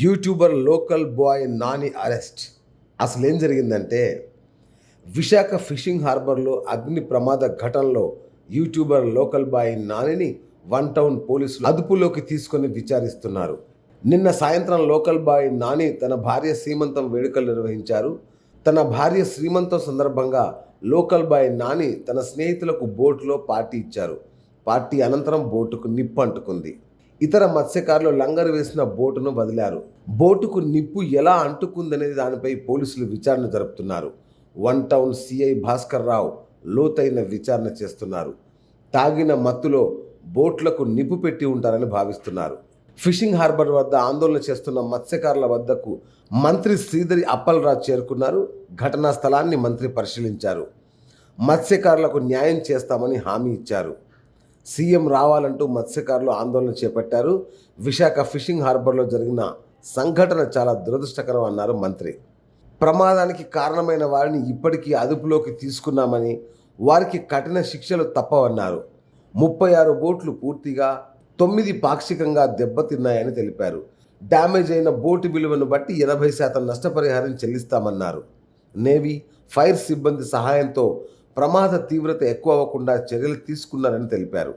YouTuber local boy Nani arrest. అసలేం జరిగిందంటే, Visakha fishing హార్బర్‌లో అగ్ని ప్రమాద ఘటనలో యూట్యూబర్ లోకల్ బాయ్ నానిని వన్ టౌన్ పోలీసులు అదుపులోకి తీసుకొని విచారిస్తున్నారు. నిన్న సాయంత్రం లోకల్ బాయ్ నాని తన భార్య సీమంతం వేడుకలు నిర్వహించారు. తన భార్య శ్రీమంతం సందర్భంగా లోకల్ బాయ్ నాని తన స్నేహితులకు బోటులో పార్టీ ఇచ్చారు. పార్టీ అనంతరం బోటుకు నిప్పు అంటుకుంది. ఇతర మత్స్యకారులు లంగరు వేసిన బోటును వదిలారు. బోటుకు నిప్పు ఎలా అంటుకుందనే దానిపై పోలీసులు విచారణ జరుపుతున్నారు. One town CI Bhaskar Rao లోతైన విచారణ చేస్తున్నారు. తాగిన మత్తులో బోట్లకు నిప్పు పెట్టి ఉంటారని భావిస్తున్నారు. ఫిషింగ్ హార్బర్ వద్ద ఆందోళన చేస్తున్న మత్స్యకారుల వద్దకు మంత్రి శ్రీధరి అప్పలరాజు చేరుకున్నారు. ఘటనా స్థలాన్ని మంత్రి పరిశీలించారు. మత్స్యకారులకు న్యాయం చేస్తామని హామీ ఇచ్చారు. సీఎం రావాలంటూ మత్స్యకారులు ఆందోళన చేపట్టారు. విశాఖ ఫిషింగ్ హార్బర్లో జరిగిన సంఘటన చాలా దురదృష్టకరం అన్నారు మంత్రి. ప్రమాదానికి కారణమైన వారిని ఇప్పటికీ అదుపులోకి తీసుకున్నామని, వారికి కఠిన శిక్షలు తప్పవన్నారు. 36 బోట్లు పూర్తిగా, 9 పాక్షికంగా దెబ్బతిన్నాయని తెలిపారు. డ్యామేజ్ అయిన బోటు విలువను బట్టి 80% నష్టపరిహారం చెల్లిస్తామన్నారు. నేవీ, ఫైర్ సిబ్బంది సహాయంతో ప్రమాద తీవ్రత ఎక్కువ అవ్వకుండా చర్యలు తీసుకున్నారని తెలిపారు.